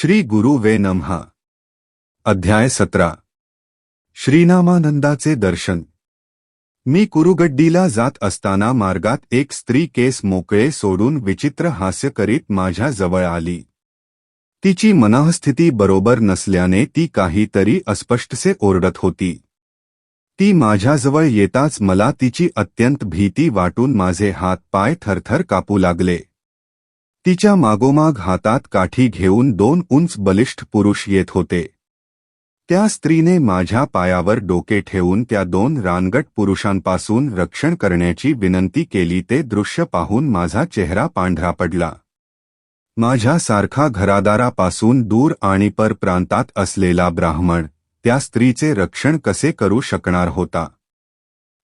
श्री गुरु वे नमः। अध्याय 17। श्रीनामानंदाचे दर्शन। मी कुरुगड्डीला जात असताना मार्गात एक स्त्री केस मोकळे सोडून विचित्र हास्य करीत माझ्या जवळ आली। तिची मनःस्थिती बरोबर नसल्याने ती काहीतरी अस्पष्टसे ओरडत होती। ती माझ्याजवळ येताच मला तिची अत्यंत भीती वाटून माझे हात पाय थरथर कापू लागले। तिच्या मागोमाग हातात काठी घेऊन दोन उंच बलिष्ठ पुरुष येत होते। त्या स्त्रीने माझ्या पायावर डोके ठेवून त्या दोन रानगट पुरुषांपासून रक्षण करण्याची विनंती केली। ते दृश्य पाहून माझा चेहरा पांढरा पडला। माझ्यासारखा घरादारापासून दूर आणि परप्रांतात असलेला ब्राह्मण त्या स्त्रीचे रक्षण कसे करू शकणार होता?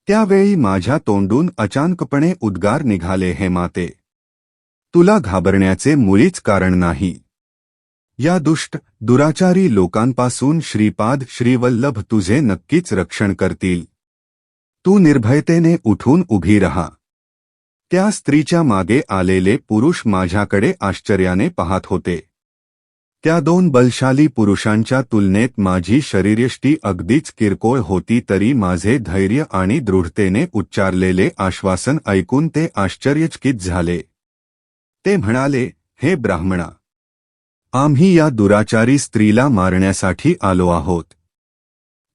त्यावेळी माझ्या तोंडून अचानकपणे उद्गार निघाले, हे माते, तुला घाबरण्याचे मुळीच कारण नाही। या दुष्ट दुराचारी लोकांपासून श्रीपाद श्रीवल्लभ तुझे नक्कीच रक्षण करतील। तू निर्भयतेने उठून उभी रहा। त्या स्त्रीच्या मागे आलेले पुरुष माझ्याकडे आश्चर्याने पाहत होते। त्या दोन बलशाली पुरुषांच्या तुलनेत माझी शरीरयष्टी अगदीच किरकोळ होती, तरी माझे धैर्य आणि दृढतेने उच्चारलेले आश्वासन ऐकून ते आश्चर्यचकित झाले। ते म्हणाले, हे ब्राह्मणा, आम्ही या दुराचारी स्त्रीला मारण्यासाठी आलो आहोत।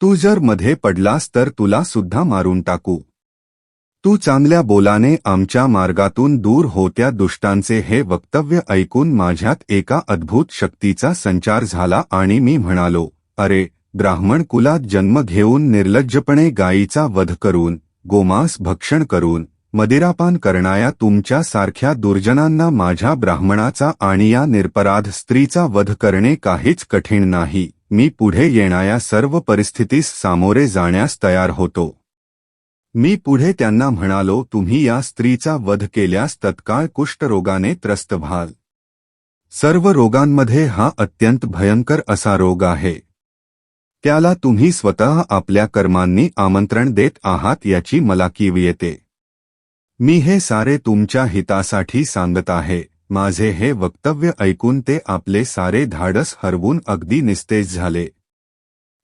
तू जर मध्ये पडलास तर तुला सुद्धा मारून टाकू। तू चांगल्या बोलाने आमच्या मार्गातून दूर हो। त्या दुष्टांचे हे वक्तव्य ऐकून माझ्यात एका अद्भुत शक्तीचा संचार झाला आणि मी म्हणालो, अरे, ब्राह्मण कुलात जन्म घेऊन निर्लज्जपणे गायीचा वध करून, गोमांस भक्षण करून, मदिरापान करणाया तुमच्या सारख्या दुर्जनांना माझ्या ब्राह्मणाचा आणि या निरपराध स्त्रीचा वध करणे काहीच कठीण नाही। मी पुढे येणाऱ्या सर्व परिस्थितीस सामोरे जाण्यास तयार होतो। मी पुढे त्यांना म्हणालो, तुम्ही या स्त्रीचा वध केल्यास तत्काळ कुष्ठरोगाने त्रस्त व्हाल। सर्व रोगांमध्ये हा अत्यंत भयंकर असा रोग आहे। त्याला तुम्ही स्वतः आपल्या कर्मांनी आमंत्रण देत आहात याची मला कीव येते। मी हे सारे तुमच्या हितासाठी सांगत आहे। माझे हे वक्तव्य ऐकून ते आपले सारे धाडस हरवून अगदी निस्तेज झाले।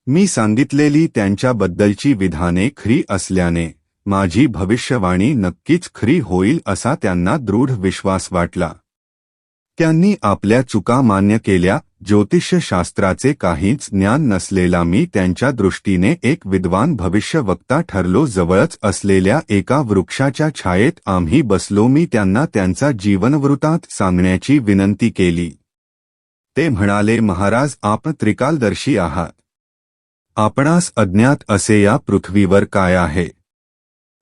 मी सांगितलेली त्यांच्याबद्दलची विधाने खरी असल्याने माझी भविष्यवाणी नक्कीच खरी होईल असा त्यांना दृढ विश्वास वाटला। त्यांनी आपल्या चुका मान्य केल्या। ज्योतिष्यशास्त्राचे काहीच ज्ञान नसलेला मी त्यांच्या दृष्टीने एक विद्वान भविष्यवक्ता ठरलो। जवळच असलेल्या एका वृक्षाच्या छायेत आम्ही बसलो। मी त्यांना त्यांचा जीवनवृत्तांत सांगण्याची विनंती केली। ते म्हणाले, महाराज, आपण त्रिकालदर्शी आहात। आपणास अज्ञात असे या पृथ्वीवर काय आहे?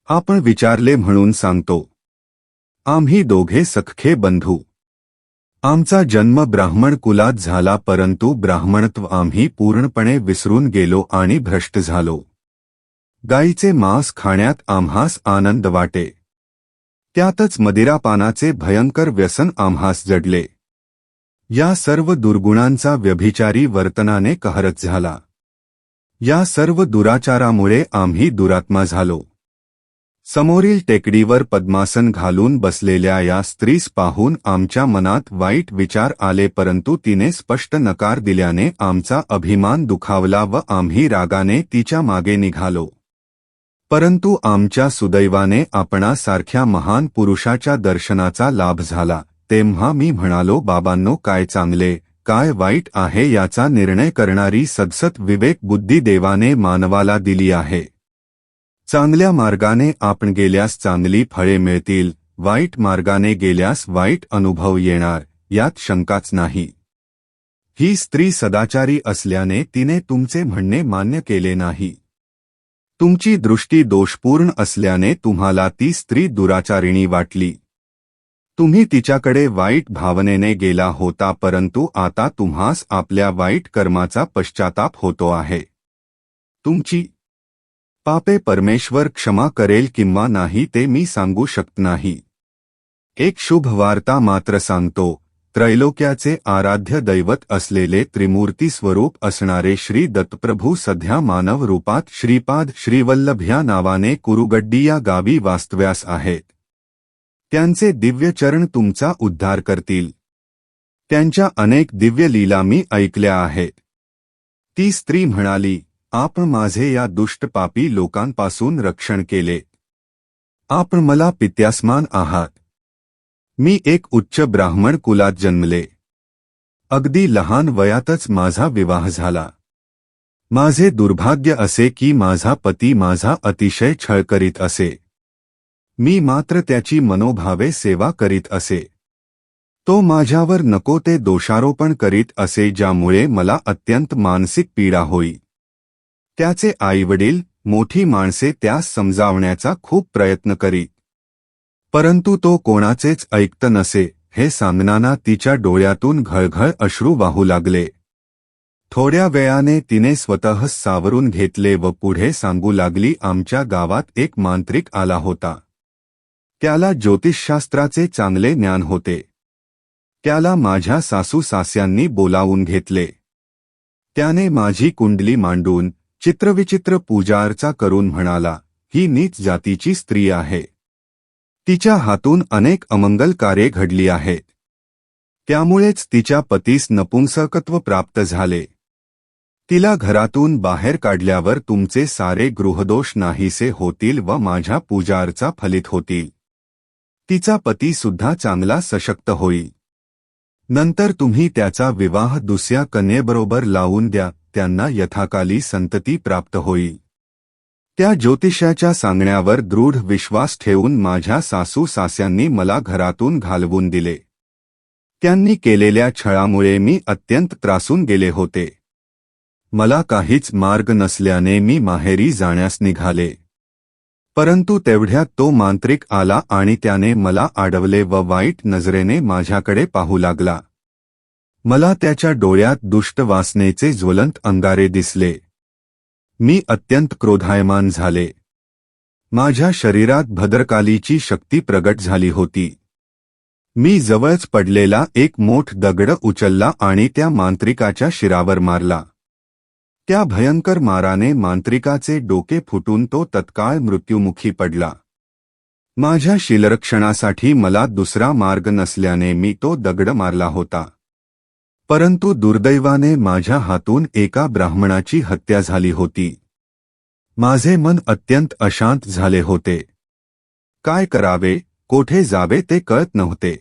आपण विचारले म्हणून सांगतो। आम्ही दोघे सख्खे बंधू। आमचा जन्म ब्राह्मण कुलात झाला, परंतु ब्राह्मणत्व आम्ही पूर्णपणे विसरून गेलो आणि भ्रष्ट झालो। गायीचे मांस खाण्यात आम्हास आनंद वाटे, त्यातच मदिरापानाचे भयंकर व्यसन आम्हास जडले। या सर्व दुर्गुणांचा व्यभिचारी वर्तनाने कहरच झाला। या सर्व दुराचारामुळे आम्ही दुरात्मा झालो। समोरील टेकडीवर पद्मासन घालून बसलेल्या या स्त्रीस पाहून आमच्या मनात वाईट विचार आले, परंतु तिने स्पष्ट नकार दिल्याने आमचा अभिमान दुखावला व आम्ही रागाने तिच्या मागे निघालो। परंतु आमच्या सुदैवाने आपणासारख्या महान पुरुषाच्या दर्शनाचा लाभ झाला। तेव्हा मी म्हणालो, बाबांनो, काय चांगले काय वाईट आहे याचा निर्णय करणारी सदसत विवेक बुद्धी देवाने मानवाला दिली आहे। चांगल्या मार्गाने आपण गेल्यास चांगली फळे मिळतील, वाईट मार्गाने गेल्यास वाईट अनुभव येणार, यात शंकाच नाही। ही स्त्री सदाचारी असल्याने तिने तुमचे म्हणणे मान्य केले नाही। तुमची दृष्टी दोषपूर्ण असल्याने तुम्हाला ती स्त्री दुराचारिणी वाटली। तुम्ही तिच्याकडे वाईट भावनेने गेला होता, परंतु आता तुम्हास आपल्या वाईट कर्माचा पश्चाताप होतो आहे। तुमची पापे परमेश्वर क्षमा करेल किंवा नाही ते मी सांगू शकत नाही। एक शुभ वार्ता मात्र सांगतो। त्रैलोक्याचे आराध्य दैवत असलेले त्रिमूर्ती स्वरूप असणारे श्री दत्तप्रभू सध्या मानव रूपात श्रीपाद श्रीवल्लभ या नावाने कुरुगड्डी या गावी वास्तव्यास आहेत। त्यांचे दिव्य चरण तुमचा उद्धार करतील। त्यांच्या अनेक दिव्य लीला मी ऐकल्या आहेत. ती स्त्री म्हणाली, आपण माझे या दुष्ट पापी लोकांपासून रक्षण केले. आपण मला पित्यासमान आहात. मी एक उच्च ब्राह्मण कुलात जन्मले. अगदी लहान वयातच माझा विवाह झाला. माझे दुर्भाग्य असे की माझा पती माझा अतिशय छळ करीत असे. मी मात्र त्याची मनोभावे सेवा करीत असे. तो माझ्यावर नको ते दोषारोपण करीत असे, ज्यामुळे मला अत्यंत मानसिक पीडा होई. त्याचे आईवडील, मोठी माणसे त्यास समजावण्याचा खूप प्रयत्न करीत, परंतु तो कोणाचेच ऐकत नसे. हे सांगताना तिच्या डोळ्यातून घळघळ अश्रू वाहू लागले. थोड्या वेळाने तिने स्वतःच सावरून घेतले व पुढे सांगू लागली, आमच्या गावात एक मांत्रिक आला होता. त्याला ज्योतिषशास्त्राचे चांगले ज्ञान होते. त्याला माझ्या सासू सास्यांनी बोलावून घेतले. त्याने माझी कुंडली मांडून चित्रविचित्र पूजार्चा करून म्हणाला, ही नीच जातीची स्त्री आहे. तिच्या हातून अनेक अमंगल कार्ये घडली आहेत. त्यामुळेच तिच्या पतीस नपुंसकत्व प्राप्त झाले. तिला घरातून बाहेर काढल्यावर तुमचे सारे गृहदोष नाहीसे होतील व माझ्या पूजार्चा फलित होतील. तिचा पती सुद्धा चांगला सशक्त होईल. नंतर तुम्ही त्याचा विवाह दुसऱ्या कन्येबरोबर लावून द्या, त्यांना यथाकाली संतती प्राप्त होईल. त्या ज्योतिषाच्या सांगण्यावर दृढ विश्वास ठेवून माझ्या सासू सास्यांनी मला घरातून घालवून दिले. त्यांनी केलेल्या छळामुळे मी अत्यंत त्रासून गेले होते. मला काहीच मार्ग नसल्याने मी माहेरी जाण्यास निघाले. परंतु तेवढ्यात तो मांत्रिक आला आणि त्याने मला अडवले व वाईट नजरेने माझ्याकडे पाहू लागला. मला त्याच्या डोळ्यात दुष्ट वासनेचे ज्वलंत अंगारे दिसले. मी अत्यंत क्रोधायमान झाले. माझ्या शरीरात भद्रकालीची शक्ती प्रगट झाली होती. मी जवळच पडलेला एक मोठ दगड उचलला आणि त्या मांत्रिकाच्या शिरावर मारला. त्या भयंकर माराने मांत्रिकाचे डोके फुटून तो तत्काळ मृत्युमुखी पडला. माझ्या शीलरक्षणासाठी मला दुसरा मार्ग नसल्याने मी तो दगड मारला होता. परंतु दुर्दैवाने माझ्या हातून एका ब्राह्मणाची हत्या झाली होती. माझे मन अत्यंत अशांत झाले होते. काय करावे, कोठे जावे ते कळत नव्हते.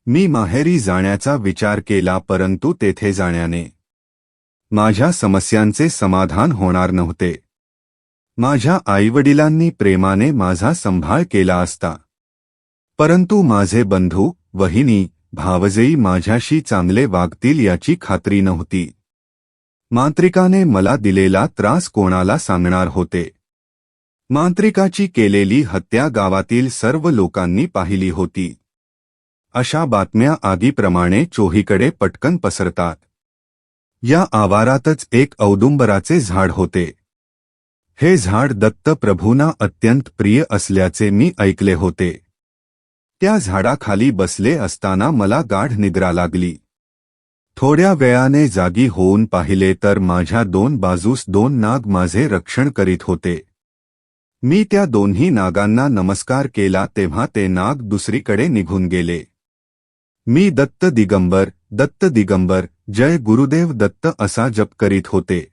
मी माहेरी जाण्याचा विचार केला, परंतु तेथे जाण्याने माझ्या समस्यांचे समाधान होणार नव्हते. माझ्या आईवडिलांनी प्रेमाने माझा संभाळ केला असता, परंतु माझे बंधू, वहिनी, भावजई माझ्याशी चांगले वागतील याची खात्री नव्हती. मांत्रिकाने मला दिलेला त्रास कोणाला सांगणार होते. मांत्रिकाची केलेली हत्या गावातील सर्व लोकांनी पाहिली होती. अशा बातम्या आगीप्रमाणे चोहीकडे पटकन पसरतात. या आवारातच एक औदुंबराचे झाड होते. हे झाड दत्त प्रभूंना अत्यंत प्रिय असल्याचे मी ऐकले होते. त्या झाडाखाली बसले असताना मला गाढ निद्रा लागली. थोड्या वेळाने जागी होऊन पाहिले तर माझ्या दोन बाजूस दोन नाग माझे रक्षण करीत होते. मी त्या दोन्ही नागांना नमस्कार केला तेव्हा ते नाग दुसरीकडे निघून गेले. मी दत्त दिगंबर, जय गुरुदेव दत्त असा जप करीत होते.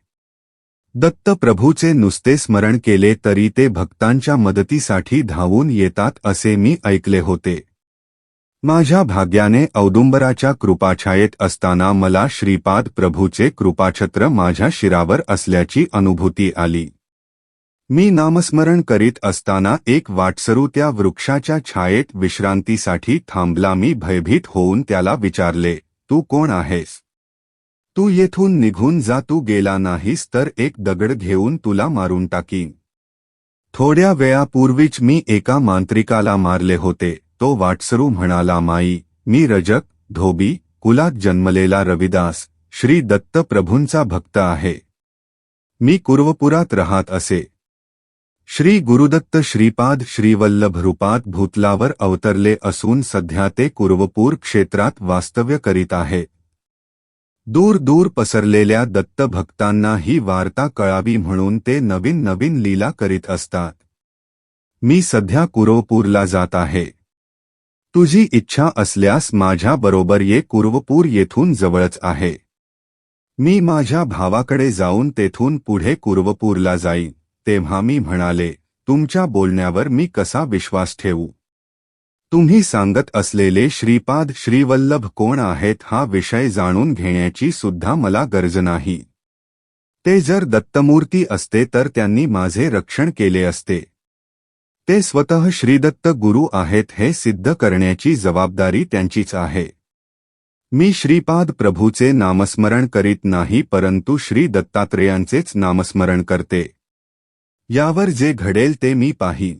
दत्त प्रभूचे नुसते स्मरण केले तरी ते भक्तांच्या मदतीसाठी धावून येतात असे मी ऐकले होते. माझ्या भाग्याने औदुंबराच्या कृपाछायेत असताना मला श्रीपाद प्रभूचे कृपाछत्र माझ्या शिरावर असल्याची अनुभूती आली. मी नामस्मरण करीत असताना एक वाटसरू त्या वृक्षाच्या छायेत विश्रांतीसाठी थांबला. मी भयभीत होऊन त्याला विचारले, तू कोण आहेस? तू येथून निघून जा. तू गेला नाहीस तर एक दगड घेऊन तुला मारून टाकीन. थोड्या वेळापूर्वीच मी एका मांत्रिकाला मारले होते. तो वाटसरू म्हणाला, माई, मी रजक, धोबी कुलात जन्मलेला रविदास, श्री दत्त प्रभूंचा भक्त आहे. मी कुरवपुरात राहत असे. श्री गुरुदत्त श्रीपाद श्रीवल्लभ रूपात भूतलावर अवतरले असून सध्या ते कुरवपूर क्षेत्रात वास्तव्य करीत आहेत. दूर दूर पसरलेल्या दत्त भक्तांना ही वार्ता कळावी म्हणून ते नवीन नवीन लीला करीत असतात. मी सध्या कुरवपूरला जात आहे. तुझी इच्छा असल्यास माझ्या बरोबर ये, कुरवपूर येथून जवळच आहे. मी माझ्या भावाकडे जाऊन तेथून पुढे कुरवपूरला जाईन. तेव्हा मी म्हणाले, तुमच्या बोलण्यावर मी कसा विश्वास ठेवू? तुम्ही सांगत असलेले श्रीपाद श्रीवल्लभ कोण आहेत हा विषय जाणून घेण्याची सुद्धा मला गरज नाही. ते जर दत्तमूर्ती असते तर त्यांनी माझे रक्षण केले असते. ते स्वतः श्रीदत्त गुरु आहेत हे सिद्ध करण्याची जबाबदारी त्यांचीच आहे. मी श्रीपाद प्रभूचे नामस्मरण करीत नाही, परंतु श्री दत्तात्रेयांचेच नामस्मरण करते. यावर जे घडेल ते मी पाहीन.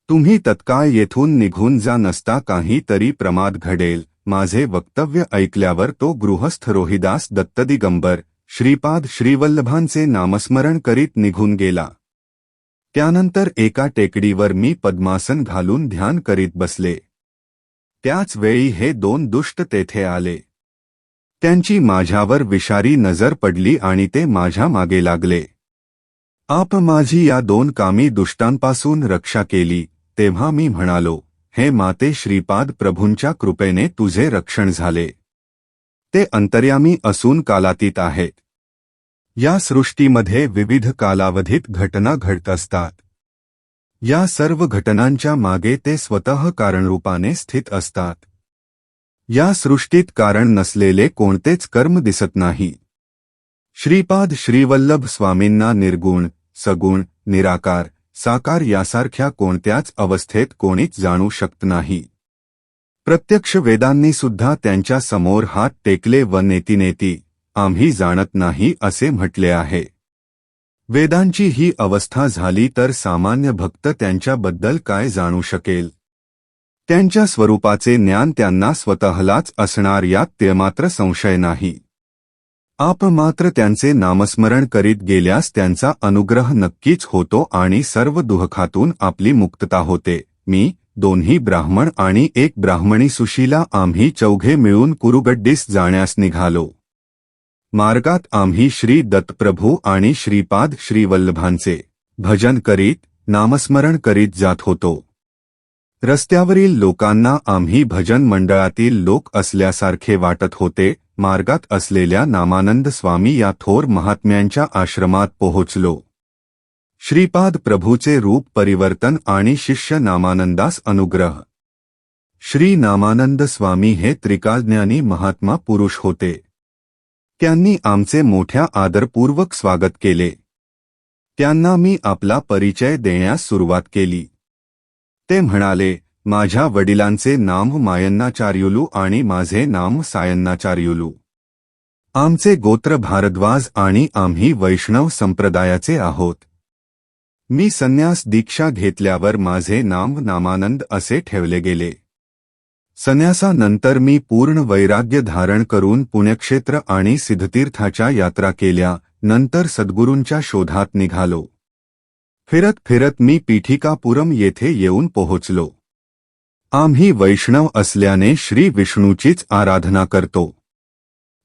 तुम्ही तत्काळ येथून निघून जा, नसता काही तरी प्रमाद घडेल. माझे वक्तव्य ऐकल्यावर तो गृहस्थ रोहिदास दत्तदिगंबर श्रीपाद श्रीवल्लभांचे नामस्मरण करीत निघून गेला. त्यानंतर एका टेकडीवर मी पद्मासन घालून ध्यान करीत बसले. त्याच वेळी हे दोन दुष्ट तेथे आले. त्यांची माझ्यावर विषारी नजर पडली आणि ते माझ्या मागे लागले. आप माझी या दोन कामी दुष्टांपासून रक्षा केली. तेव्हा मी म्हणालो, हे माते श्रीपाद प्रभूंच्या कृपेने तुझे रक्षण झाले. ते अंतर्यामी असून कालातीत आहेत. या सृष्टीमध्ये विविध कालावधीत घटना घडत असतात. या सर्व घटनांच्या मागे ते स्वतः कारणरूपाने स्थित असतात. या सृष्टीत कारण नसलेले कोणतेच कर्म दिसत नाही. श्रीपाद श्रीवल्लभ स्वामींना निर्गुण, सगुण, निराकार, साकार यासारख्या कोणत्याच अवस्थेत कोणीच जाणू शकत नाही. प्रत्यक्ष वेदांनी सुद्धा त्यांच्या समोर हात टेकले व नेती आम्ही जाणत नाही असे म्हटले आहे. वेदांची ही अवस्था झाली तर सामान्य भक्त त्यांच्याबद्दल काय जाणू शकेल? त्यांच्या स्वरूपाचे ज्ञान त्यांना स्वतःलाच असणार यात तेमात्र संशय नाही. आप मात्र त्यांचे नामस्मरण करीत गेल्यास त्यांचा अनुग्रह नक्कीच होतो आणि सर्व दुःखातून आपली मुक्तता होते. मी, दोन्ही ब्राह्मण आणि एक ब्राह्मणी सुशीला आम्ही चौघे मिळून कुरुगड्डीस जाण्यास निघालो. मार्गात आम्ही श्री दत्तप्रभू आणि श्रीपाद श्रीवल्लभांचे भजन करीत, नामस्मरण करीत जात होतो. रस्त्यावरील लोकांना आम्ही भजन मंडळातील लोक असल्यासारखे वाटत होते. मार्गात असलेल्या नामानंद स्वामी या थोर महात्म्यांच्या आश्रमात पोहोचलो. श्रीपाद प्रभूचे रूप परिवर्तन आणि शिष्य नामानंदास अनुग्रह. श्री नामानंद स्वामी हे त्रिकालज्ञानी महात्मा पुरुष होते. त्यांनी आमचे मोठ्या आदरपूर्वक स्वागत केले. त्यांना मी आपला परिचय देण्यास सुरुवात केली. ते म्हणाले, माझ्या वडिलांचे नाम मायन्नाचार्युलू आणि माझे नाम सायन्नाचार्युलू. आमचे गोत्र भारद्वाज आणि आम्ही वैष्णव संप्रदायाचे आहोत. मी संन्यास दीक्षा घेतल्यावर माझे नाम नामानंद असे ठेवले गेले. संन्यासानंतर मी पूर्ण वैराग्य धारण करून पुण्यक्षेत्र आणि सिद्धतीर्थाच्या यात्रा केल्या. नंतर सद्गुरूंच्या शोधात निघालो. फिरत फिरत मी पीठिकापुरम येथे येऊन पोहोचलो. आम्ही वैष्णव असल्याने श्री विष्णूचीच आराधना करतो.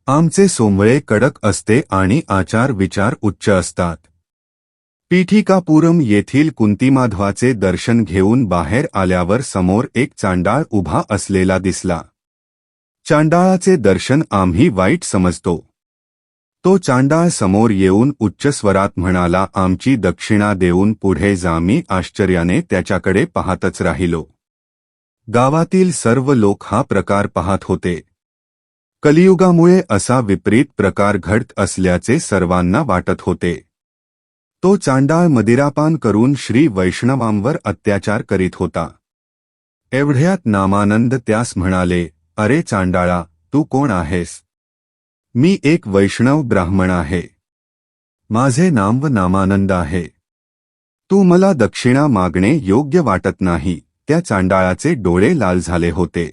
आमचे सोमळे कडक असते आणि आचार विचार उच्च असतात. पीठिकापुरम येथील कुंतीमाधवाचे दर्शन घेऊन बाहेर आल्यावर समोर एक चांडाळ उभा असलेला दिसला. चांडाळाचे दर्शन आम्ही वाईट समजतो. तो चांडाळ समोर येऊन उच्च स्वरात म्हणाला, आमची दक्षिणा देऊन पुढे जा. मी आश्चर्याने त्याच्याकडे पाहतच राहिलो. गावातील सर्व लोक हा प्रकार पाहत होते. कलियुगामुळे असा विपरीत प्रकार घडत असल्याचे सर्वांना वाटत होते. तो चांडाळ मदिरापान करून श्री वैष्णवांवर अत्याचार करीत होता. एवढ्यात नामानंद त्यास म्हणाले, अरे चांडाळा, तू कोण आहेस? मी एक वैष्णव ब्राह्मण आहे. माझे नाम नामानंद आहे. तू मला दक्षिणा मागणे योग्य वाटत नाही. त्या चांडाळाचे डोळे लाल झाले होते.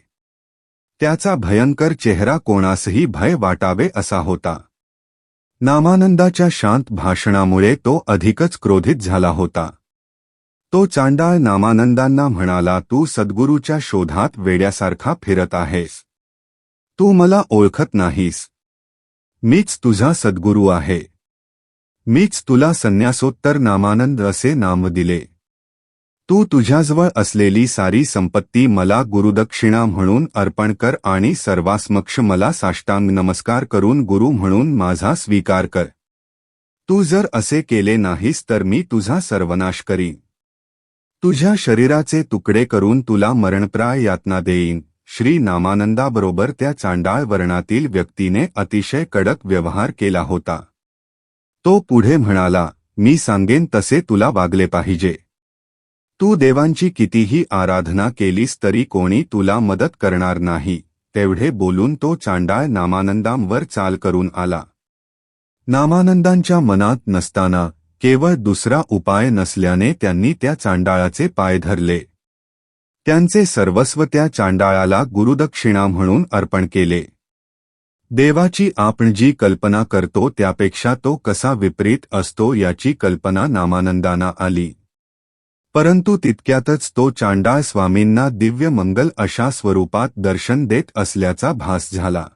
त्याचा भयंकर चेहरा कोणासही भय वाटावे असा होता. नामानंदाच्या शांत भाषणामुळे तो अधिकच क्रोधित झाला होता. तो चांडाळ नामानंदांना म्हणाला, तू सद्गुरूच्या शोधात वेड्यासारखा फिरत आहेस. तू मला ओळखत नाहीस. मीच तुझा सद्गुरू आहे. मीच तुला संन्यासोत्तर नामानंद असे नाम दिले. तू तुझ्याजवळ असलेली सारी संपत्ती मला गुरुदक्षिणा म्हणून अर्पण कर आणि सर्वासमक्ष मला साष्टांग नमस्कार करून गुरु म्हणून माझा स्वीकार कर. तू जर असे केले नाहीस तर मी तुझा सर्वनाश करीन. तुझ्या शरीराचे तुकडे करून तुला मरणप्राय यातना देईन. श्री नामानंदाबरोबर त्या चांडाळ वर्णातील व्यक्तीने अतिशय कडक व्यवहार केला होता. तो पुढे म्हणाला, मी सांगेन तसे तुला वागले पाहिजे. तू देवांची कितीही आराधना केलीस तरी कोणी तुला मदत करणार नाही. तेवढे बोलून तो चांडाळ नामानंदांवर चाल करून आला. नामानंदांच्या मनात नसताना केवळ दुसरा उपाय नसल्याने त्यांनी त्या चांडाळाचे पाय धरले. त्यांचे सर्वस्व त्या चांडाळाला गुरुदक्षिणा म्हणून अर्पण केले. देवाची आपण जी कल्पना करतो त्यापेक्षा तो कसा विपरीत असतो याची कल्पना नामानंदांना आली. परंतु तितक्यातच तो चांडाळ स्वामींना दिव्य मंगल अशा स्वरूपात दर्शन देत असल्याचा भास झाला.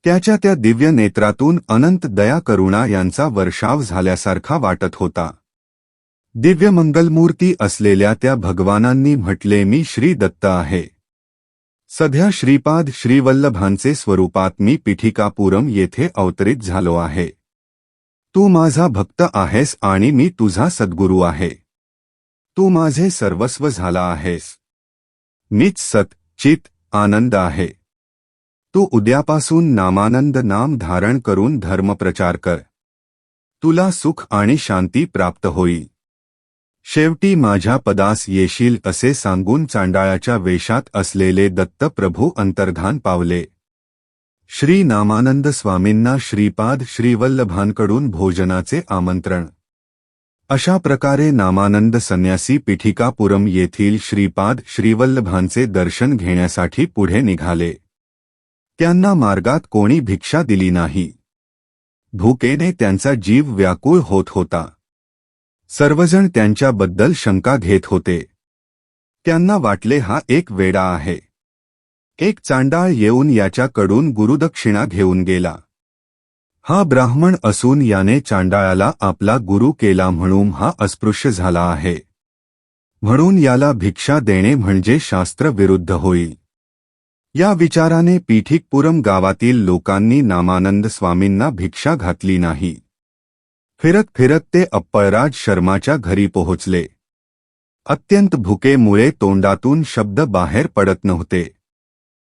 त्याच्या त्या दिव्य नेत्रातून अनंत दया करुणा यांचा वर्षाव झाल्यासारखा वाटत होता. दिव्य मंगलमूर्ती असलेल्या त्या भगवानांनी म्हटले, मी श्री दत्त आहे. सध्या श्रीपाद श्रीवल्लभांचे स्वरूपात मी पिठिकापुरम येथे अवतरित झालो आहे. तू माझा भक्त आहेस आणि मी तुझा सद्गुरू आहे. तू माझे सर्वस्व झाला आहेस. मीच सत चित आनंद आहे. तू उद्यापासून नामानंद नाम धारण करून धर्मप्रचार कर. तुला सुख आणि शांती प्राप्त होईल. शेवटी माझ्या पदास येशील असे सांगून चांडाळाच्या वेशात असलेले दत्त प्रभू अंतर्धान पावले. श्री नामानंद स्वामींना श्रीपाद श्रीवल्लभांकडून भोजनाचे आमंत्रण. अशा प्रकारे नामानंद संन्यासी पिठिकापुरम येथील श्रीपाद श्रीवल्लभांचे दर्शन घेण्यासाठी पुढे निघाले. त्यांना मार्गात कोणी भिक्षा दिली नाही. भुकेने त्यांचा जीव व्याकुळ होत होता. सर्वजण त्यांच्याबद्दल शंका घेत होते. त्यांना वाटले हा एक वेडा आहे. एक चांडाळ येऊन याच्याकडून गुरुदक्षिणा घेऊन गेला. हा ब्राह्मण असून याने चांडाळाला आपला गुरु केला म्हणून हा अस्पृश्य झाला आहे. म्हणून याला भिक्षा देणे म्हणजे शास्त्रविरुद्ध होईल. या विचाराने पिठिकपुरम गावातील लोकांनी नामानंद स्वामींना भिक्षा घातली नाही. फिरत फिरत ते अप्पळराज शर्माच्या घरी पोहोचले. अत्यंत भुकेमुळे तोंडातून शब्द बाहेर पडत नव्हते.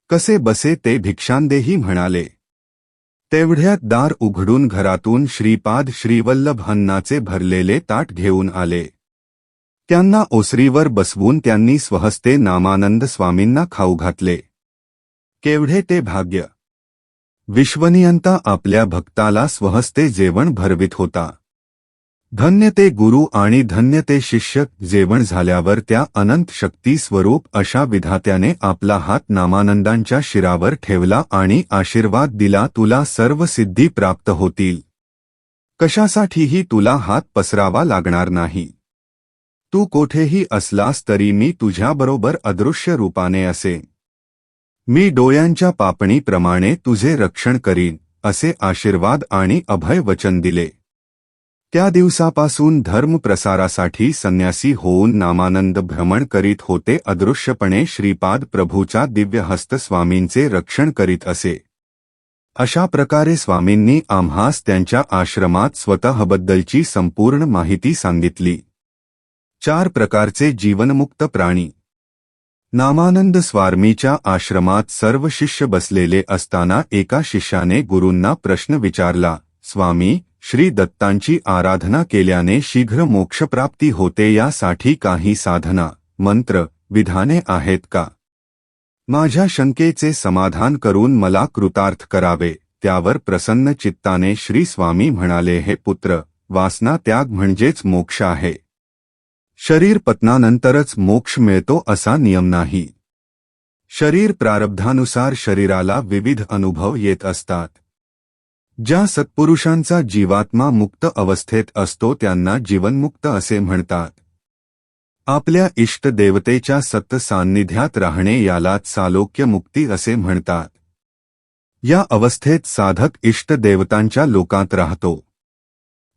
कसे बसे ते भिक्षांदेही म्हणाले. तेवढ्यात दार उघडून घरातून श्रीपाद श्रीवल्लभ अन्नाचे भरलेले ताट घेऊन आले. त्यांना ओसरीवर बसवून त्यांनी स्वहस्ते नामानंद स्वामींना खाऊ घातले. केवढे ते भाग्य! विश्वनियंता आपल्या भक्ताला स्वहस्ते जेवण भरवित होता. धन्य ते गुरु आणि धन्य ते शिष्य. जेवण झाल्यावर त्या अनंत शक्ती स्वरूप अशा विधात्याने आपला हात नामानंदांच्या शिरावर ठेवला आणि आशीर्वाद दिला, तुला सर्व सिद्धी प्राप्त होतील. कशासाठीही तुला हात पसरावा लागणार नाही. तू कोठेही असलास तरी मी तुझ्याबरोबर अदृश्य रूपाने असेन. मी डोळ्यांच्या पापणीप्रमाणे तुझे रक्षण करीन असे आशीर्वाद आणि अभय वचन दिले. त्या दिवसापासून धर्म प्रसारासाठी संन्यासी होऊन नामानंद भ्रमण करीत होते. अदृश्यपणे श्रीपाद प्रभूचा दिव्य हस्त स्वामींचे रक्षण करीत असे. अशा प्रकारे स्वामींनी आम्हास त्यांच्या आश्रमात स्वतःबद्दलची संपूर्ण माहिती सांगितली. 4 प्रकारचे जीवनमुक्त प्राणी. नामानंद स्वामीच्या आश्रमात सर्व शिष्य बसलेले असताना एका शिष्याने गुरूंना प्रश्न विचारला, स्वामी, श्री दत्तांची आराधना केल्याने शीघ्र मोक्षप्राप्ती होते, यासाठी काही साधना, मंत्र, विधाने आहेत का? माझ्या शंकेचे समाधान करून मला कृतार्थ करावे. त्यावर प्रसन्न चित्ताने श्री स्वामी म्हणाले, हे पुत्र, वासना त्याग म्हणजेच मोक्ष आहे. शरीर पतनानंतरच मोक्ष मिळतो असा नियम नाही. शरीर प्रारब्धानुसार शरीराला विविध अनुभव येत असतात. ज्या सत्पुरुषांचा जीवात्मा मुक्त अवस्थेत असतो त्यांना जीवनमुक्त असे म्हणतात. आपल्या इष्ट देवतेच्या सत्य सान्निध्यात राहणे यालाच सालोक्य मुक्ती असे म्हणतात. या अवस्थेत साधक इष्ट देवतांच्या लोकात राहतो.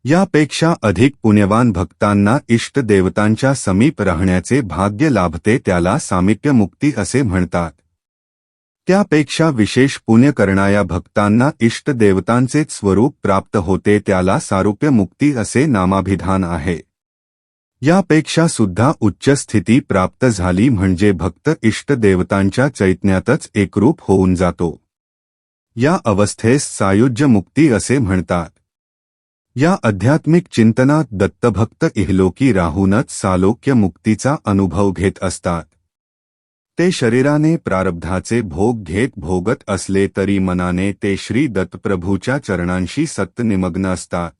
यापेक्षा अधिक पुण्यवान भक्तांना इष्ट देवतांच्या समीप राहण्याचे भाग्य लाभते त्याला सामिप्य मुक्ती असे म्हणतात. त्यापेक्षा विशेष पुण्य करणाऱ्या भक्तांना इष्ट देवतांचेच स्वरूप प्राप्त होते त्याला सारूप्य मुक्ती असे नामाभिधान आहे. यापेक्षा सुद्धा उच्च स्थिती प्राप्त झाली म्हणजे भक्त इष्ट देवतांच्या चैतन्यातच एकरूप होऊन जातो. या अवस्थेस सायुज्य मुक्ती असे म्हणतात. या आध्यात्मिक चिंतनात दत्तभक्त इहलोकी राहूनच सालोक्य मुक्तीचा अनुभव घेत असतात. ते शरीराने प्रारब्धाचे भोग घेत भोगत असले तरी मनाने ते श्री दत्तप्रभूच्या चरणांशी सत्त निमग्न असतात.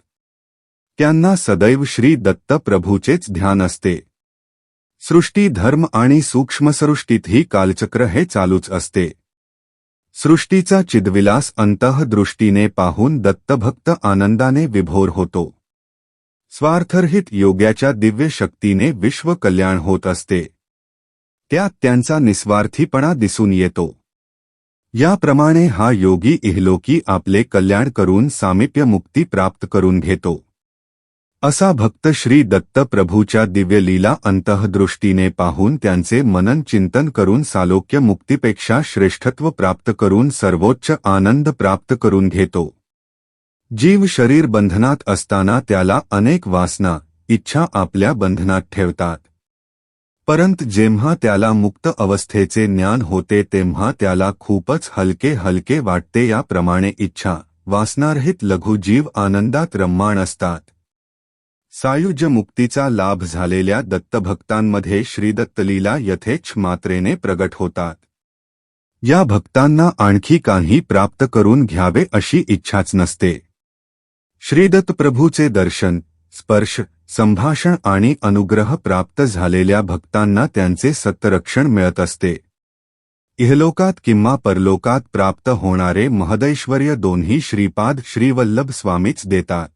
त्यांना सदैव श्री दत्तप्रभूचेच ध्यान असते. सृष्टी धर्म आणि सूक्ष्मसृष्टीतही कालचक्र हे चालूच असते. सृष्टीचा चिद्विलास अंतःदृष्टीने पाहून दत्तभक्त आनंदाने विभोर होतो. स्वार्थरहित योग्याच्या दिव्य शक्तीने विश्व कल्याण होत असते. त्यात त्यांचा निस्वार्थीपणा दिसून येतो. याप्रमाणे हा योगी इहलोकी आपले कल्याण करून सामिप्य मुक्ती प्राप्त करून घेतो. असा भक्त श्री दत्तप्रभूच्या दिव्य लीला अंतःदृष्टीने पाहून त्यांचे मनन चिंतन करून सालोक्य मुक्तीपेक्षा श्रेष्ठत्व प्राप्त करून सर्वोच्च आनंद प्राप्त करून घेतो. जीव शरीर बंधनात असताना त्याला अनेक वासना, इच्छा आपल्या बंधनात ठेवतात. परंतु जेव्हा त्याला मुक्त अवस्थेचे ज्ञान होते तेव्हा त्याला खूपच हलके हलके वाटते. याप्रमाणे इच्छा, वासनारहित लघु जीव आनंदात रममाण असतात. सायुज्य मुक्तीचा लाभ झालेल्या दत्तभक्तांमध्ये श्रीदत्तलीला यथेच्छ मात्रेने प्रगट होतात. या भक्तांना आणखी काही प्राप्त करून घ्यावे अशी इच्छाच नसते. श्रीदत्तप्रभूचे दर्शन, स्पर्श, संभाषण आणि अनुग्रह प्राप्त झालेल्या भक्तांना त्यांचे सत्तरक्षण मिळत असते. इहलोकात किंवा परलोकात प्राप्त होणारे महदैश्वर्य दोन्ही श्रीपाद श्रीवल्लभ स्वामीच देतात.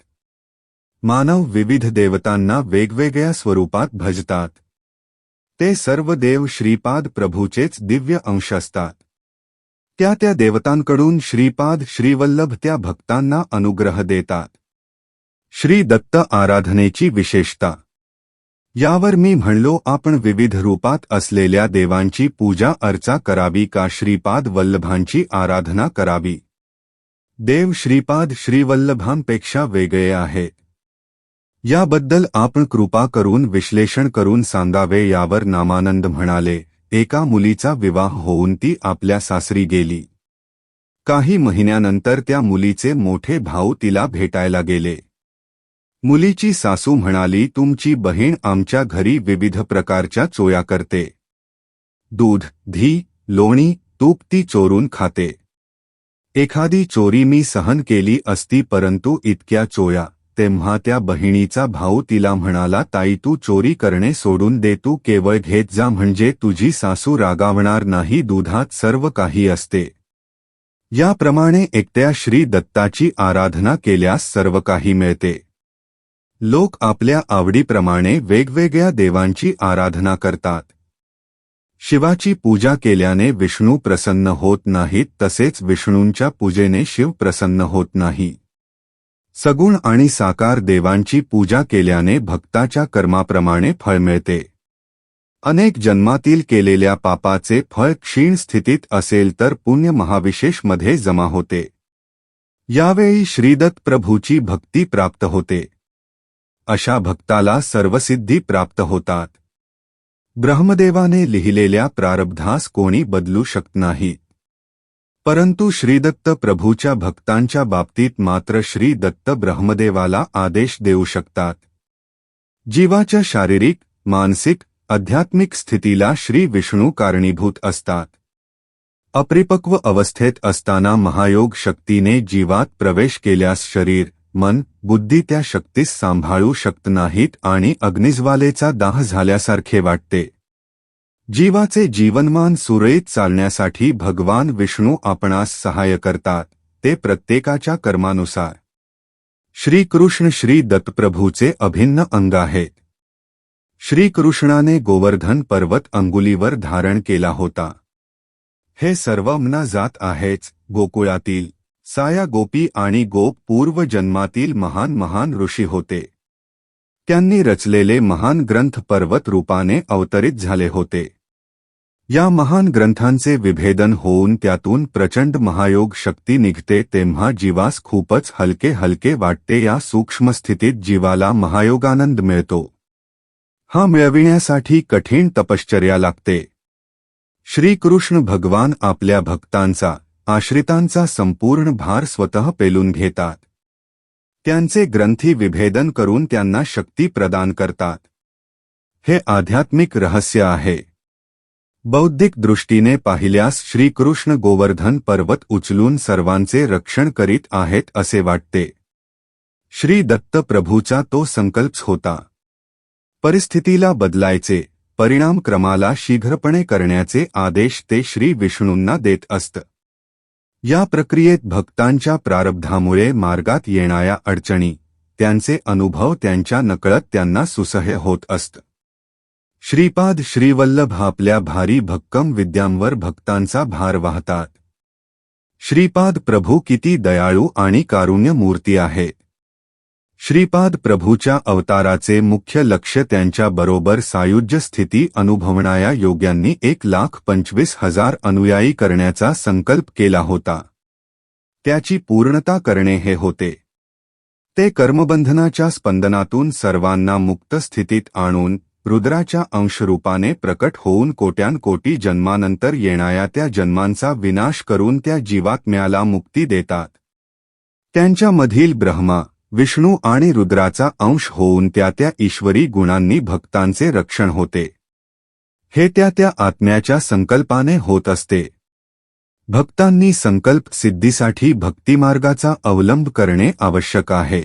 मानव विविध देवतांना वेगवेगळ्या स्वरूपात भजतात. ते सर्व देव श्रीपाद प्रभूचेच दिव्य अंश असतात. त्या देवतांकडून श्रीपाद श्रीवल्लभ त्या भक्तांना अनुग्रह देतात. श्री दत्त आराधनेची विशेषता. यावर मी म्हणलो आपण विविध रूपात असलेल्या देवांची पूजा अर्चा करावी का श्रीपाद वल्लभांची आराधना करावी. देव श्रीपाद श्रीवल्लभांपेक्षा वेगळे आहेत. याबद्दल आपण कृपा करून विश्लेषण करून सांगावे. यावर नामानंद म्हणाले, एका मुलीचा विवाह होऊन ती आपल्या सासरी गेली. काही महिन्यानंतर त्या मुलीचे मोठे भाऊ तिला भेटायला गेले. मुलीची सासू म्हणाली, तुमची बहीण आमच्या घरी विविध प्रकारच्या चोया करते. दूध, घी, लोणी, तूप ती चोरून खाते. एखादी चोरी मी सहन केली असती परंतु इतक्या चोया. तेव्हा त्या बहिणीचा भाऊ तिला म्हणाला, ताई तू चोरी करणे सोडून दे, तू केवळ घेत जा म्हणजे तुझी सासू रागावणार नाही. दुधात सर्व काही असते. याप्रमाणे एकट्या श्री दत्ताची आराधना केल्यास सर्व काही मिळते. लोक आपल्या आवडीप्रमाणे वेगवेगळ्या देवांची आराधना करतात. शिवाची पूजा केल्याने विष्णू प्रसन्न होत नाहीत, तसेच विष्णूंच्या पूजेने शिव प्रसन्न होत नाही. सगुण आणि साकार देवांची पूजा केल्याने भक्ताच्या कर्माप्रमाणे फळ मिळते. अनेक जन्मातील केलेल्या पापाचे फळ क्षीण स्थितीत असेल तर पुण्य महाविशेषमध्ये जमा होते. यावेळी श्रीदत्त प्रभूची भक्ती प्राप्त होते. अशा भक्ताला सर्वसिद्धी प्राप्त होतात. ब्रह्मदेवाने लिहिलेल्या प्रारब्धास कोणी बदलू शकत नाही. परंतु श्रीदत्त प्रभूच्या भक्तांच्या बाबतीत मात्र श्री दत्त ब्रह्मदेवाला आदेश देऊ शकतात. जीवाच्या शारीरिक, मानसिक, आध्यात्मिक स्थितीला श्री विष्णू कारणीभूत असतात. अपरिपक्व अवस्थेत असताना महायोग शक्तीने जीवात प्रवेश केल्यास शरीर, मन, बुद्धी त्या शक्तीस सांभाळू शकत नाहीत आणि अग्निज्वालेचा दाह झाल्यासारखे वाटते. जीवाचे जीवनमान सुरळीत चालण्यासाठी भगवान विष्णू आपणास सहाय्य करतात, ते प्रत्येकाच्या कर्मानुसार. श्रीकृष्ण श्री दत्तप्रभूचे अभिन्न अंग आहेत. श्रीकृष्णाने गोवर्धन पर्वत अंगुलीवर धारण केला होता. हे सर्व मना जात आहेच. गोकुळातील साया गोपी आणि गोप पूर्वजन्मातील महान महान ऋषी होते. त्यांनी रचलेले महान ग्रंथ पर्वत रूपाने अवतरित झाले होते. या महान ग्रंथांचे विभेदन होऊन त्यातून प्रचंड महायोग शक्ती निघते तेव्हा जीवास खूपच हलके हलके वाटते. या सूक्ष्म स्थितीत जीवाला महायोगानंद मिळतो. हा मिळविण्यासाठी कठीण तपश्चर्या लागते. श्रीकृष्ण भगवान आपल्या भक्तांचा आश्रितांचा संपूर्ण भार स्वतः पेलून घेतात. त्यांचे ग्रंथी विभेदन करून त्यांना शक्ती प्रदान करतात. हे आध्यात्मिक रहस्य आहे. बौद्धिक दृष्टीने पाहिल्यास श्रीकृष्ण गोवर्धन पर्वत उचलून सर्वांचे रक्षण करीत आहेत असे वाटते. श्री दत्त प्रभूचा तो संकल्प होता. परिस्थितीला बदलायचे, परिणाम क्रमाला शीघ्रपणे करण्याचे आदेश ते श्री विष्णूंना देत असत. या प्रक्रियेत भक्तांच्या प्रारब्धामुळे मार्गात येणाऱ्या अडचणी, त्यांचे अनुभव त्यांच्या नकळत त्यांना सुसह्य होत असत. श्रीपाद श्रीवल्लभ आपल्या भारी भक्कम विद्यांवर भक्तांचा भार वाहतात. श्रीपाद प्रभू किती दयाळू आणि कारुण्य मूर्ती आहेत. श्रीपाद प्रभूच्या अवताराचे मुख्य लक्ष्य त्यांच्या बरोबर सायुज्य स्थिती अनुभवणाऱ्या योग्यांनी 1,25,000 अनुयायी करण्याचा संकल्प केला होता. त्याची पूर्णता करणे हे होते. ते कर्मबंधनाच्या स्पंदनातून सर्वांना मुक्त स्थितीत आणून रुद्राच्या अंशरूपाने प्रकट होऊन कोट्यानकोटी जन्मानंतर येणाऱ्या त्या जन्मांचा विनाश करून त्या जीवात्म्याला मुक्ती देतात. त्यांच्यामधील ब्रह्मा, विष्णू आणि रुद्राचा अंश होऊन त्या ईश्वरी गुणांनी भक्तांचे रक्षण होते. हे त्या आत्म्याच्या संकल्पाने होत असते. भक्तांनी संकल्प सिद्धीसाठी भक्तिमार्गाचा अवलंब करणे आवश्यक आहे.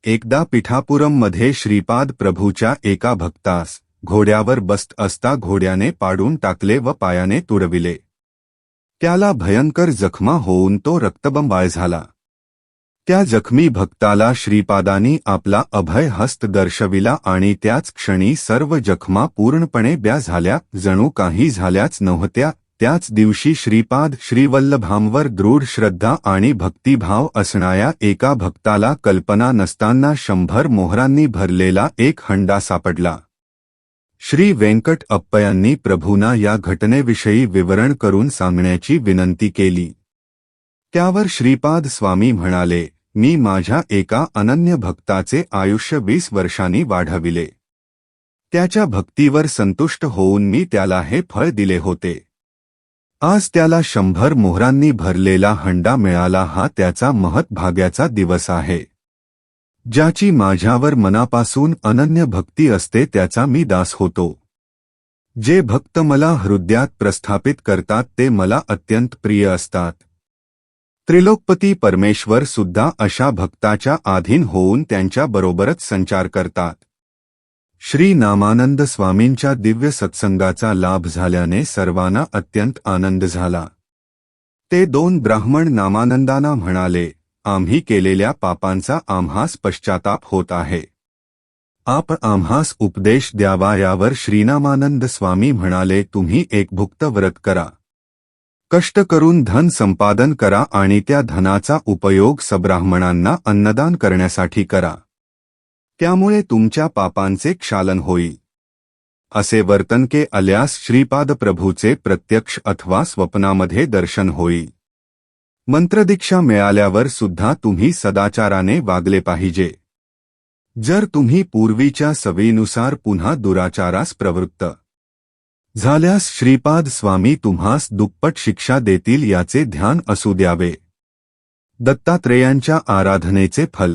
एकदा पिठापुरममध्ये श्रीपाद प्रभूच्या एका भक्तास घोड्यावर बसत असता घोड्याने पाडून टाकले व पायाने तुडविले. त्याला भयंकर जखमा होऊन तो रक्तबंबाळ झाला. त्या जखमी भक्ताला श्रीपादांनी आपला अभय हस्त दर्शविला आणि त्याच क्षणी सर्व जखमा पूर्णपणे ब्या झाल्या, जणू काही झाल्याच नव्हत्या. त्याच दिवशी श्रीपाद श्रीवल्लभांवर दृढ श्रद्धा आणि भक्तिभाव असणाऱ्या एका भक्ताला कल्पना नसताना 100 मोहरांनी भरलेला एक हंडा सापडला. श्री वेंकट अप्पयांनी प्रभूंना या घटनेविषयी विवरण करून सांगण्याची विनंती केली. त्यावर श्रीपाद स्वामी म्हणाले, मी माझ्या एका अनन्य भक्ताचे आयुष्य 20 वर्षांनी वाढविले. त्याच्या भक्तीवर संतुष्ट होऊन मी त्याला हे फळ दिले होते. आज त्याला 100 मोहरांनी भरलेला हंडा मिळाला. हा त्याचा महत्भाग्याचा दिवस आहे. ज्याची माझ्यावर मनापासून अनन्य भक्ती असते त्याचा मी दास होतो. जे भक्त मला हृदयात प्रस्थापित करतात ते मला अत्यंत प्रिय असतात. त्रिलोकपती परमेश्वर सुद्धा अशा भक्ताच्या अधीन होऊन त्यांच्याबरोबरच संचार करतात. श्री नामानंद स्वामींच्या दिव्य सत्संगाचा लाभ झाल्याने सर्वांना अत्यंत आनंद झाला. ते 2 ब्राह्मण नामानंदांना म्हणाले, आम्ही केलेल्या पापांचा आम्हास पश्चाताप होत आहे. आप आम्हास उपदेश द्यावा. यावर श्रीनामानंद स्वामी म्हणाले, तुम्ही एक भुक्त व्रत करा. कष्ट करून धन संपादन करा आणि त्या धनाचा उपयोग सब्राह्मणांना अन्नदान करण्यासाठी करा. त्यामुळे तुमच्या पापांचे क्षालन होईल. असे वर्तन के आल्यास श्रीपाद प्रभूचे प्रत्यक्ष अथवा स्वप्नामध्ये दर्शन होईल. मंत्रदीक्षा मिळाल्यावर सुद्धा तुम्ही सदाचाराने वागले पाहिजे. जर तुम्ही पूर्वीच्या सवयीनुसार पुन्हा दुराचारास प्रवृत्त झाल्यास श्रीपाद स्वामी तुम्हास दुप्पट शिक्षा देतील याचे ध्यान असू द्यावे. दत्तात्रेयांच्या आराधनेचे फल.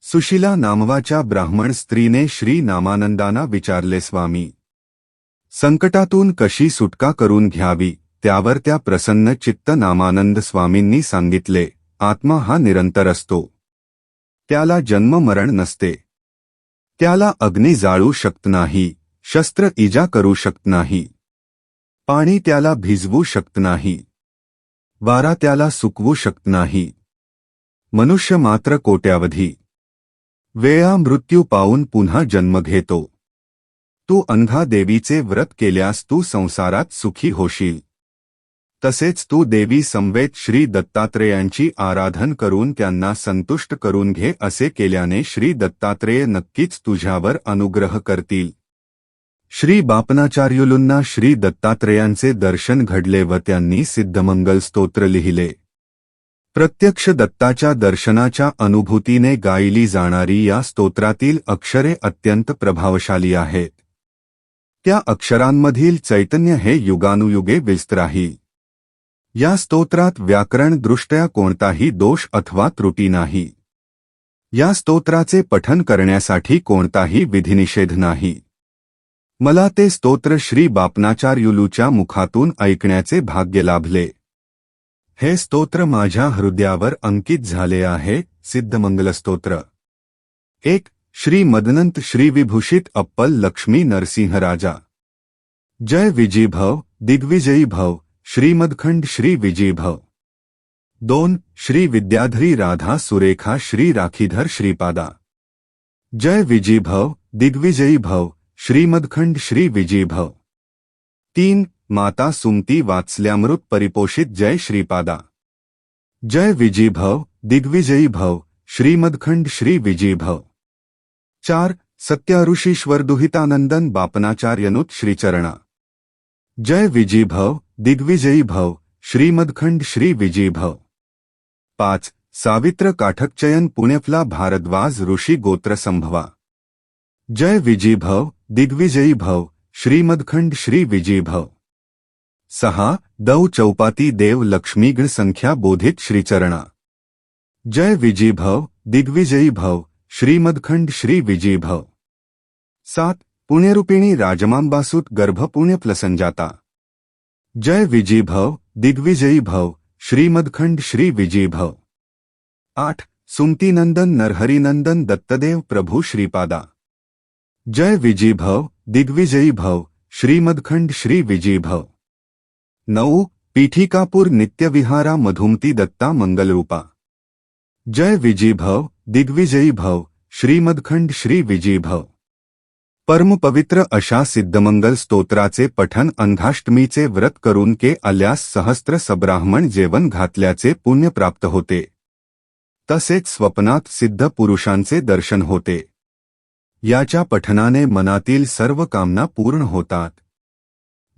सुशीला नामवाच्या ब्राह्मण स्त्रीने श्री नामानंदांना विचारले, स्वामी, संकटातून कशी सुटका करून घ्यावी. त्यावर त्या प्रसन्न चित्त नामानंद स्वामींनी सांगितले, आत्मा हा निरंतर असतो. त्याला जन्म मरण नसते. त्याला अग्नी जाळू शकत नाही, शस्त्र इजा करू शकत नाही, पाणी त्याला भिजवू शकत नाही, वारा त्याला सुकवू शकत नाही. मनुष्य मात्र कोट्यावधी वेळा मृत्यू पावून पुन्हा जन्म घेतो. तू अंधा देवीचे व्रत केल्यास तू संसारात सुखी होशील. तसेच तू देवी समवेत श्री दत्तात्रेयांची आराधन करून त्यांना संतुष्ट करून घे. असे केल्याने श्री दत्तात्रेय नक्कीच तुझ्यावर अनुग्रह करतील. श्री बापनाचार्युलूंना श्री दत्तात्रेयांचे दर्शन घडले व त्यांनी सिद्धमंगल स्तोत्र लिहिले. प्रत्यक्ष दत्ताच्या दर्शनाच्या अनुभूतीने गायली जाणारी या स्तोत्रातील अक्षरे अत्यंत प्रभावशाली आहेत. त्या अक्षरांमधील चैतन्य हे युगानुयुगे विस्त राहील. या स्तोत्रात व्याकरणदृष्ट्या कोणताही दोष अथवा त्रुटी नाही. या स्तोत्राचे पठन करण्यासाठी कोणताही विधिनिषेध नाही. मला ते स्तोत्र श्री बापनाचार्युलूच्या मुखातून ऐकण्याचे भाग्य लाभले. हे स्तोत्र माझ्या हृदयावर अंकित झाले आहे. सिद्धमंगल स्तोत्र 1. श्री मदनंत श्री विभूषित अप्पल लक्ष्मी नरसिंह राजा. जय विजयी भव, दिग्विजयी भव, श्रीमदखंड श्री विजयी भव. 2. श्री विद्याधरी राधा सुरेखा श्री राखीधर श्रीपादा. जय विजयी भव, दिग्विजयी भव, श्रीमदखंड श्री विजयी भव. 3. माता सुमती वात्सल्यामृत परिपोषित जय श्रीपादा. जय विजयी भव, दिग्विजयी भव, श्रीमदखंड श्री विजयी भव. 4. सत्य ऋषीश्वर दुहितानंदन बापनाचार्यनुत श्रीचरणा. जय विजयी भव, दिग्विजयी भव, श्रीमदखंड श्री विजयी भव. 5. सावित्र काठकचयन पुण्यफला भारद्वाज ऋषी गोत्र संभवा. जय विजयी भव, दिग्विजयी भव, श्रीमदखंड श्री विजयी भव. 6. दौ चौपाती देव लक्ष्मीगण संख्या बोधित श्रीचरणा. जय विजयी भव, दिग्विजयी भव, श्रीमदखंड श्री विजयी भव. 7. पुण्यरूपिणी राजमांबासूत गर्भ पुण्यफलसंजाता. जय विजयी भव, दिग्विजयी भव, श्रीमदखंड श्री विजयी भव. 8. सुमतीनंदन नरहरिनंदन दत्तदेव प्रभु श्रीपादा. जय विजयी भव, दिग्विजयी भव, श्रीमदखंड श्री विजयी भव. 9. पीठिकापूर नित्यविहारा मधुमती दत्ता मंगलरूपा. जय विजयी भव, दिग्विजयी भव, श्रीमदखंड श्री विजयी भव. परमपवित्र अशा सिद्धमंगल स्तोत्राचे पठन अंधाष्टमीचे व्रत करून के आल्यास सहस्त्र सब्राह्मण जेवण घातल्याचे पुण्य प्राप्त होते. तसेच स्वप्नात सिद्ध पुरुषांचे दर्शन होते. याच्या पठनाने मनातील सर्व कामना पूर्ण होतात.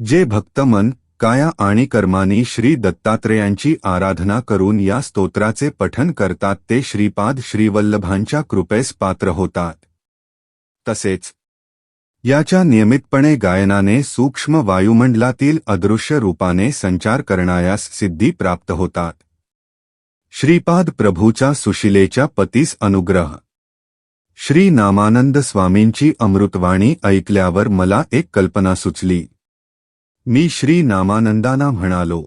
जे भक्त मन, काया आणि कर्मांनी श्री दत्तात्रेयांची आराधना करून या स्तोत्राचे पठन करतात ते श्रीपाद श्रीवल्लभांच्या कृपेस पात्र होतात. तसेच याच्या नियमितपणे गायनाने सूक्ष्म वायुमंडलातील अदृश्य रूपाने संचार करणायास सिद्धी प्राप्त होतात. श्रीपाद प्रभूच्या सुशिलेच्या पतीस अनुग्रह. श्री नामानंद स्वामींची अमृतवाणी ऐकल्यावर मला एक कल्पना सुचली. मी श्री नामानंदांना म्हणालो,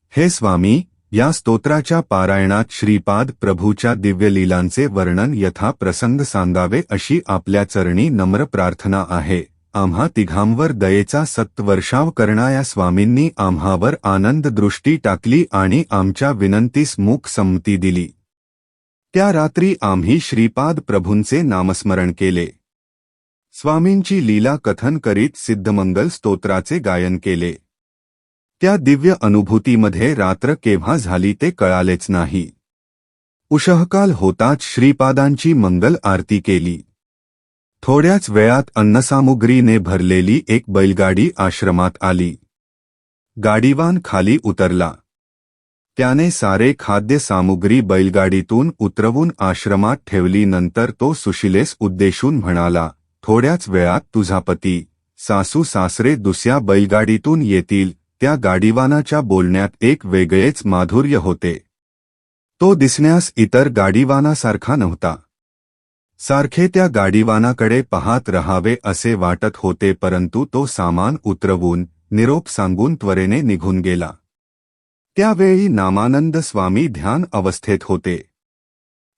हे स्वामी, या स्तोत्राच्या पारायणात श्रीपाद प्रभूच्या दिव्यलीलांचे वर्णन यथा प्रसंग सांगावे अशी आपल्या चरणी नम्र प्रार्थना आहे. आम्हा तिघांवर दयेचा सत्वर्षाव करणाया स्वामींनी आम्हावर आनंद दृष्टी टाकली आणि आमच्या विनंतीस मूक संमती दिली. त्या रात्री आम्ही श्रीपाद प्रभूंचे नामस्मरण केले. स्वामींची लीला कथन करीत सिद्धमंगल स्तोत्राचे गायन केले. त्या दिव्य अनुभूतीमध्ये रात्र केव्हा झाली ते कळालेच नाही. उषःकाल होताच श्रीपादांची मंगल आरती केली. थोड्याच वेळात अन्नसामुग्रीने भरलेली एक बैलगाडी आश्रमात आली. गाडीवान खाली उतरला. त्याने सारे खाद्य सामुग्री बैलगाडीतून उतरवून आश्रमात ठेवली. नंतर तो सुशिलेस उद्देशून म्हणाला, थोड्याच वेळात तुझा पती, सासू सासरे दुसऱ्या बैलगाडीतून येतील. त्या गाडीवानाच्या बोलण्यात एक वेगळेच माधुर्य होते. तो दिसण्यास इतर गाडीवानासारखा नव्हता. सारखे त्या गाडीवानाकडे पाहत रहावे असे वाटत होते, परंतु तो सामान उतरवून निरोप सांगून त्वरेने निघून गेला. त्यावेळी नामानंद स्वामी ध्यान अवस्थेत होते.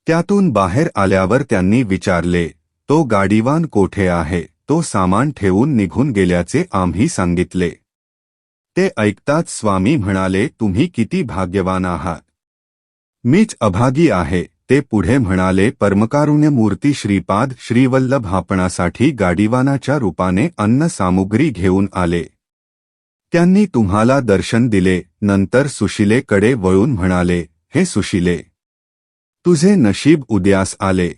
त्यातून बाहेर आल्यावर त्यांनी विचारले, तो गाडीवान कोठे आहे? तो सामान ठेवून निघून गेल्याचे आम्ही सांगितले. ते ऐकताच स्वामी म्हणाले, तुम्ही किती भाग्यवान आहात. मीच अभागी आहे. ते पुढे म्हणाले, परमकारुण्यमूर्ती श्रीपाद श्रीवल्लभ आपणासाठी गाडीवानाच्या रूपाने अन्न सामुग्री घेऊन आले. त्यांनी तुम्हाला दर्शन दिले. नंतर सुशिलेकडे वळून म्हणाले, हे सुशिले, तुझे नशीब उद्यास आले.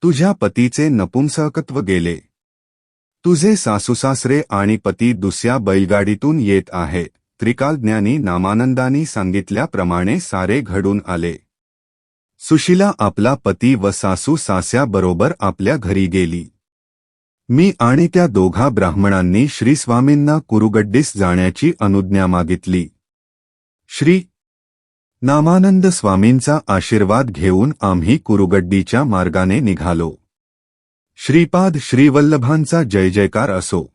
तुझ्या पतीचे नपुंसकत्व गेले. तुझे सासूसासरे आणि पती दुसऱ्या बैलगाडीतून येत आहेत. त्रिकालज्ञानी नामानंदांनी सांगितल्याप्रमाणे सारे घडून आले. सुशिला आपला पती व सासू सास्याबरोबर आपल्या घरी गेली. मी आणि त्या दोघा ब्राह्मणांनी श्रीस्वामींना कुरुगड्डीस जाण्याची अनुज्ञा मागितली. श्री नामानंद स्वामींचा आशीर्वाद घेऊन आम्ही कुरुगड्डीच्या मार्गाने निघालो. श्रीपाद श्रीवल्लभांचा जय जयकार असो.